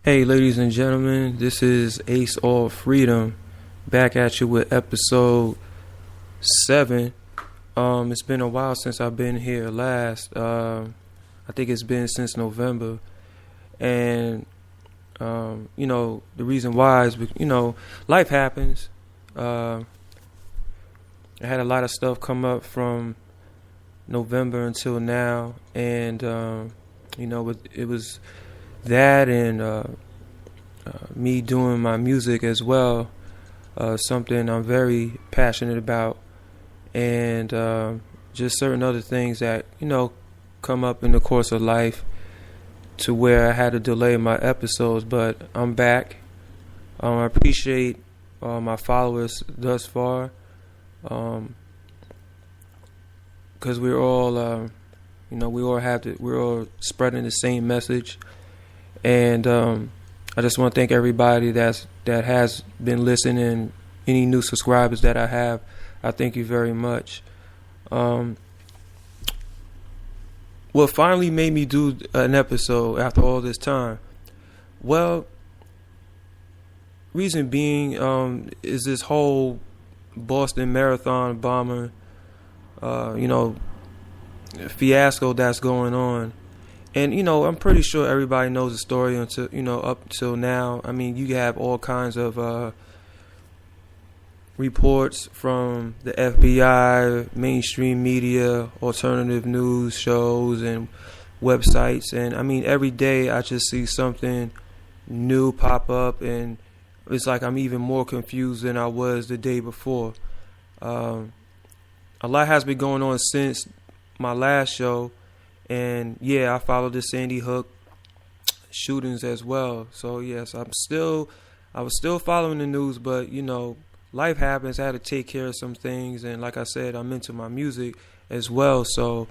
Hey, ladies and gentlemen, this is Ace All Freedom back at you with episode 7. It's been a while since I've been here last. I think it's been since November. And, the reason why is, life happens. I had a lot of stuff come up from November until now. And, it was that and me doing my music as well, something I'm very passionate about, and just certain other things that come up in the course of life to where I had to delay my episodes, but I'm back. I appreciate my followers thus far, because we're all we're all spreading the same message. And I just want to thank everybody that has been listening. Any new subscribers that I have, I thank you very much. What finally made me do an episode after all this time? Well, reason being is this whole Boston Marathon bomber, fiasco that's going on. And, I'm pretty sure everybody knows the story until, up till now. I mean, you have all kinds of reports from the FBI, mainstream media, alternative news shows, and websites. And, I mean, every day I just see something new pop up. And it's like I'm even more confused than I was the day before. A lot has been going on since my last show. And I followed the Sandy Hook shootings as well. So yes, I was still following the news, but life happens. I had to take care of some things, and like I said, I'm into my music as well. So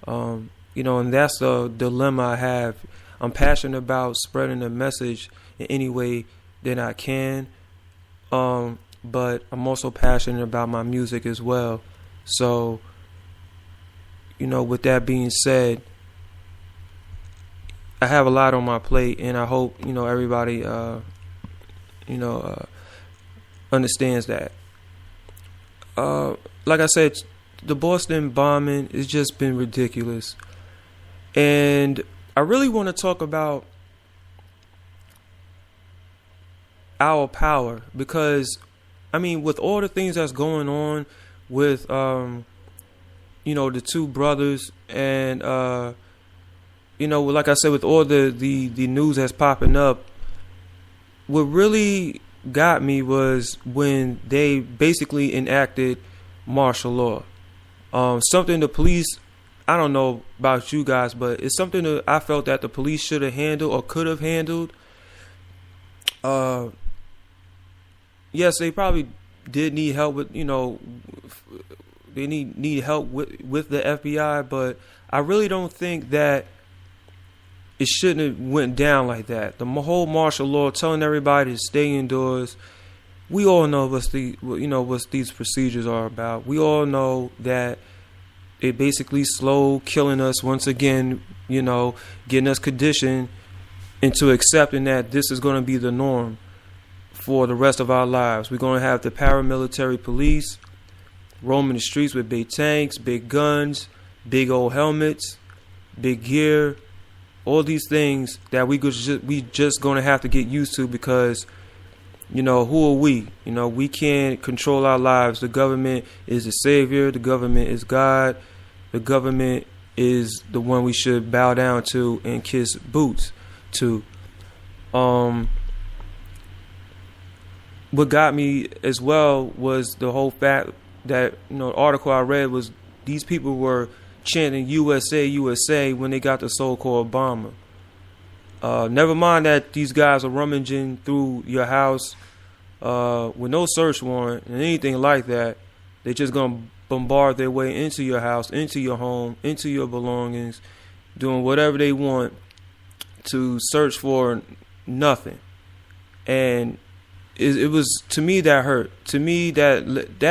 and that's the dilemma I have. I'm passionate about spreading the message in any way that I can, but I'm also passionate about my music as well. So with that being said, I have a lot on my plate, and I hope, everybody, understands that. Like I said, the Boston bombing has just been ridiculous. And I really want to talk about our power, because, with all the things that's going on with, the two brothers, and like I said, with all the news that's popping up, what really got me was when they basically enacted martial law. Something the police, I don't know about you guys, but it's something that I felt that the police should have handled or could have handled. Yes, they probably did need help with, they need help with the FBI, but I really don't think that it shouldn't have went down like that. The whole martial law, telling everybody to stay indoors. We all know what these procedures are about. We all know that it basically slowed killing us once again. Getting us conditioned into accepting that this is going to be the norm for the rest of our lives. We're going to have the paramilitary police roaming the streets with big tanks, big guns, big old helmets, big gear, all these things that we just going to have to get used to, because, who are we? We can't control our lives. The government is the savior. The government is God. The government is the one we should bow down to and kiss boots to. What got me as well was the whole fact that, the article I read was these people were chanting USA, USA when they got the so-called bomber. Never mind that these guys are rummaging through your house with no search warrant and anything like that. They're just going to bombard their way into your house, into your home, into your belongings, doing whatever they want to search for nothing. And it was, to me, that hurt. To me, that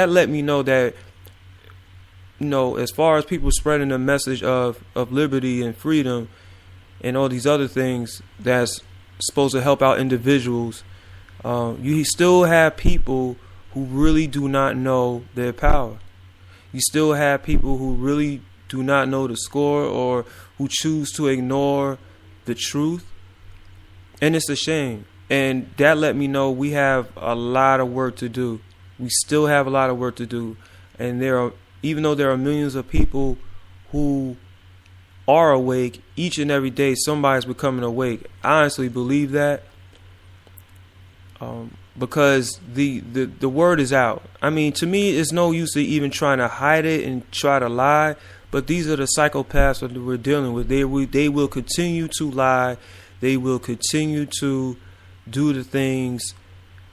let me know that, as far as people spreading the message of liberty and freedom and all these other things that's supposed to help out individuals, you still have people who really do not know their power. You still have people who really do not know the score, or who choose to ignore the truth. And it's a shame. And that let me know we have a lot of work to do. We still have a lot of work to do. And even though there are millions of people who are awake, each and every day somebody's becoming awake. I honestly believe that. Because the word is out. I mean, to me, it's no use to even trying to hide it and try to lie. But these are the psychopaths that we're dealing with. They will continue to lie. They will continue to do the things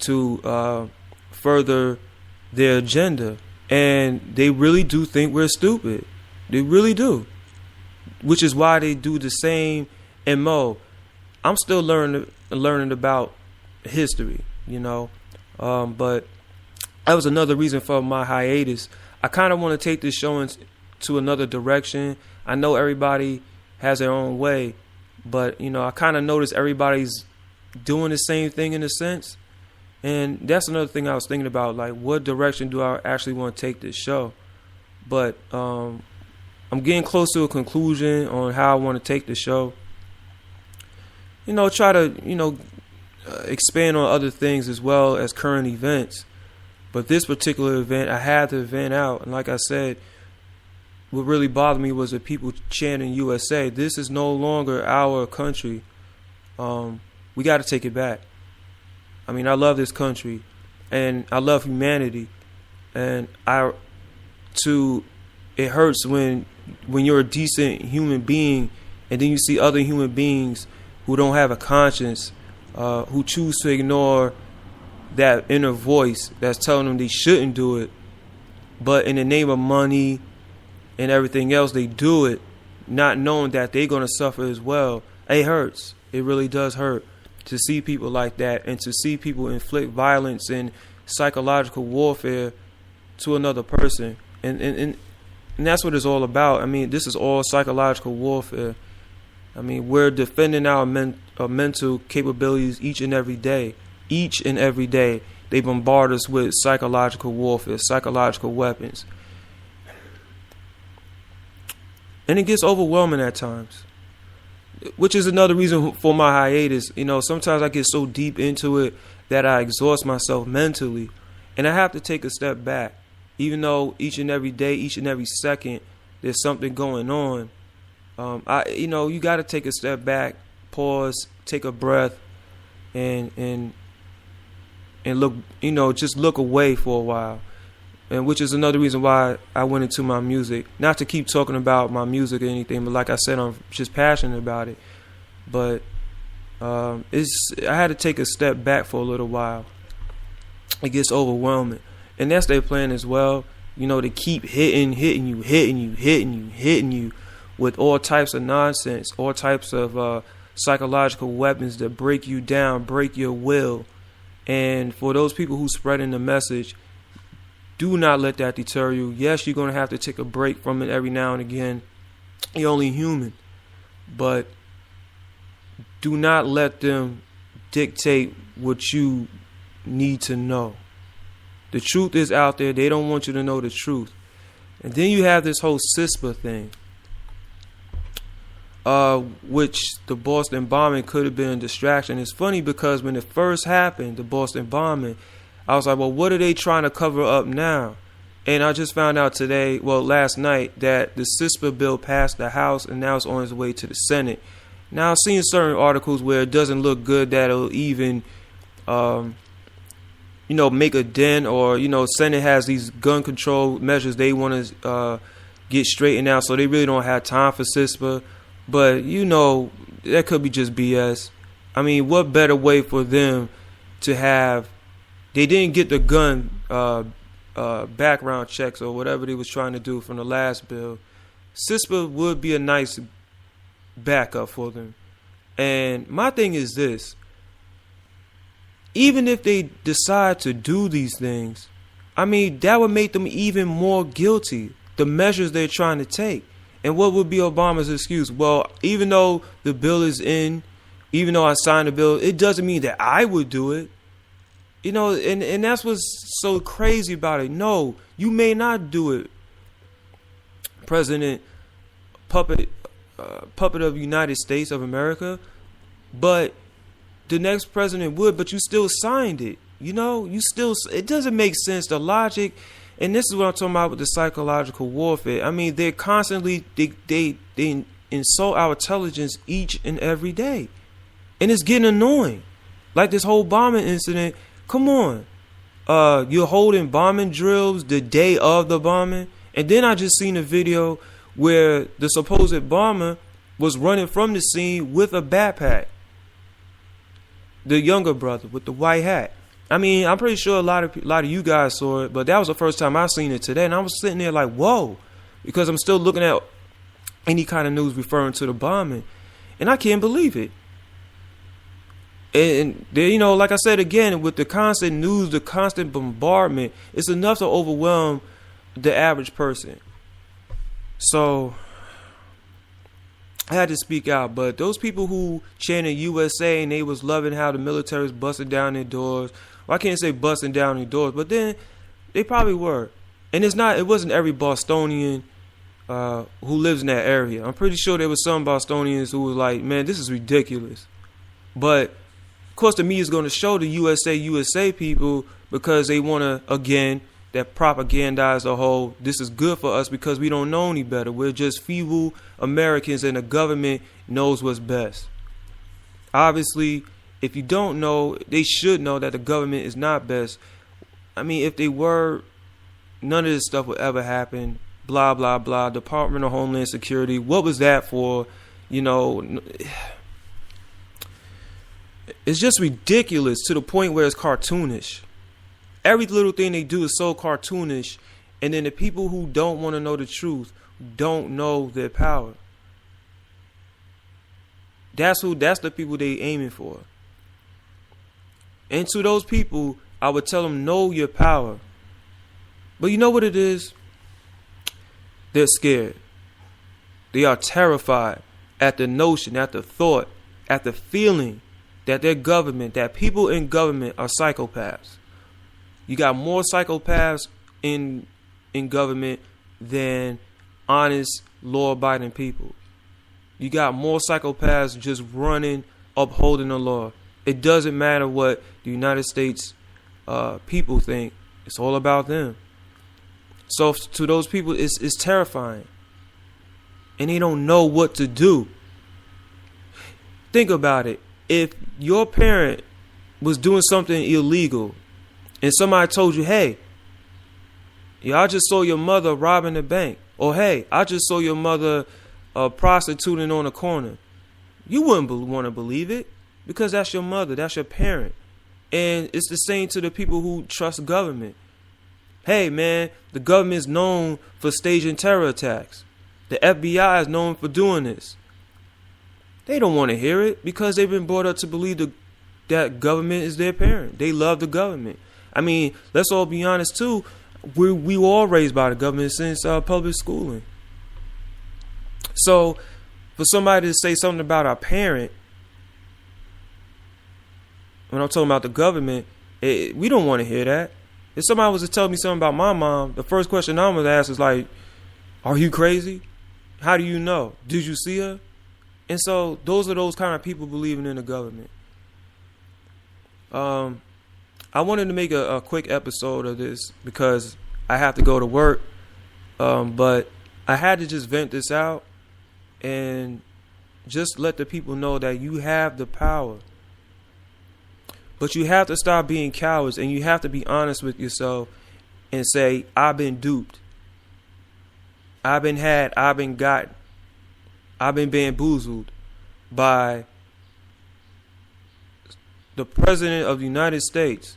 to further their agenda. And they really do think we're stupid. They really do. Which is why they do the same MO. I'm still learning about history, but that was another reason for my hiatus. I kind of want to take this show to another direction. I know everybody has their own way, but I kind of notice everybody's doing the same thing in a sense. And that's another thing I was thinking about, like, what direction do I actually want to take this show? But I'm getting close to a conclusion on how I want to take the show. Try to, expand on other things as well as current events. But this particular event, I had the event out. And like I said, what really bothered me was the people chanting USA. This is no longer our country. We got to take it back. I mean, I love this country and I love humanity. And it hurts when you're a decent human being and then you see other human beings who don't have a conscience, who choose to ignore that inner voice that's telling them they shouldn't do it, but in the name of money and everything else, they do it, not knowing that they're going to suffer as well. It hurts. It really does hurt to see people like that, and to see people inflict violence and psychological warfare to another person. And that's what it's all about. I mean, this is all psychological warfare. I mean, we're defending our mental capabilities each and every day. Each and every day, they bombard us with psychological warfare, psychological weapons. And it gets overwhelming at times, which is another reason for my hiatus. Sometimes I get so deep into it that I exhaust myself mentally, and I have to take a step back. Even though each and every day, each and every second, there's something going on. You got to take a step back, pause, take a breath, and look, just look away for a while. And which is another reason why I went into my music. Not to keep talking about my music or anything, but like I said, I'm just passionate about it. But I had to take a step back for a little while. It gets overwhelming. And that's their plan as well. To keep hitting you with all types of nonsense, all types of psychological weapons that break you down, break your will. And for those people who spreading the message, do not let that deter you. Yes, you're going to have to take a break from it every now and again. You're only human. But do not let them dictate what you need to know. The truth is out there. They don't want you to know the truth. And then you have this whole CISPA thing, which the Boston bombing could have been a distraction. It's funny because when it first happened, the Boston bombing, I was like, well, what are they trying to cover up now? And I just found out last night, that the CISPA bill passed the House and now it's on its way to the Senate. Now, I've seen certain articles where it doesn't look good that it'll even make a dent, or, Senate has these gun control measures they want to get straightened out, so they really don't have time for CISPA. But, that could be just BS. I mean, what better way for them to have, they didn't get the gun background checks or whatever they was trying to do from the last bill. CISPA would be a nice backup for them. And my thing is this. Even if they decide to do these things, I mean, that would make them even more guilty, the measures they're trying to take. And what would be Obama's excuse? Well, even though the bill is in, Even though I signed the bill, it doesn't mean that I would do it. You know, and that's what's so crazy about it. No, you may not do it, President puppet of the United States of America, but the next president would. But you still signed it. You know, it doesn't make sense. The logic, and this is what I'm talking about with the psychological warfare. I mean, they're constantly they insult our intelligence each and every day, and it's getting annoying. Like this whole bombing incident. Come on, you're holding bombing drills the day of the bombing, and then I just seen a video where the supposed bomber was running from the scene with a backpack. The younger brother with the white hat. I mean, I'm pretty sure a lot of you guys saw it, but that was the first time I seen it today, and I was sitting there like, whoa, because I'm still looking at any kind of news referring to the bombing, and I can't believe it. And you know, like I said again, with the constant news, the constant bombardment, it's enough to overwhelm the average person. So I had to speak out. But those people who chanted USA and they was loving how the military was busting down their doors. Well, I can't say busting down their doors, but then they probably were. And it wasn't every Bostonian who lives in that area. I'm pretty sure there was some Bostonians who was like, man, this is ridiculous. But of course the media is going to show the USA people because they want to, again, that propagandize the whole, this is good for us because we don't know any better. We're just feeble Americans and the government knows what's best. Obviously, if you don't know, they should know that the government is not best. I mean, if they were, none of this stuff would ever happen. Blah, blah, blah. Department of Homeland Security. What was that for? You know, it's just ridiculous to the point where it's cartoonish. Every little thing they do is so cartoonish, and then the people who don't want to know the truth don't know their power. That's the people they aiming for. And to those people, I would tell them, know your power. But you know what it is? They're scared. They are terrified at the notion, at the thought, at the feeling that their government, that people in government are psychopaths. You got more psychopaths in government than honest, law-abiding people. You got more psychopaths just running, upholding the law. It doesn't matter what the United States people think. It's all about them. So to those people, it's terrifying. And they don't know what to do. Think about it. If your parent was doing something illegal, and somebody told you, hey, I just saw your mother robbing the bank. Or, hey, I just saw your mother prostituting on the corner. You wouldn't want to believe it because that's your mother. That's your parent. And it's the same to the people who trust government. Hey, man, the government is known for staging terror attacks. The FBI is known for doing this. They don't want to hear it because they've been brought up to believe that government is their parent. They love the government. I mean, let's all be honest, too. We were all raised by the government since public schooling. So for somebody to say something about our parent, when I'm talking about the government, we don't want to hear that. If somebody was to tell me something about my mom, the first question I'm going to ask is like, are you crazy? How do you know? Did you see her? And so those are those kind of people believing in the government. I wanted to make a quick episode of this because I have to go to work. But I had to just vent this out and just let the people know that you have the power. But you have to stop being cowards and you have to be honest with yourself and say, I've been duped. I've been had, I've been gotten. I've been bamboozled by the President of the United States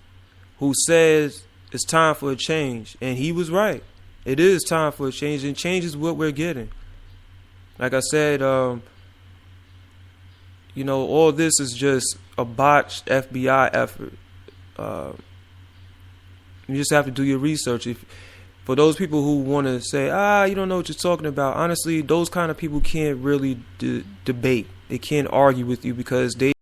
who says it's time for a change. And he was right. It is time for a change, and change is what we're getting. Like I said, all this is just a botched FBI effort. You just have to do your research. For those people who want to say, you don't know what you're talking about, honestly, those kind of people can't really debate. They can't argue with you because they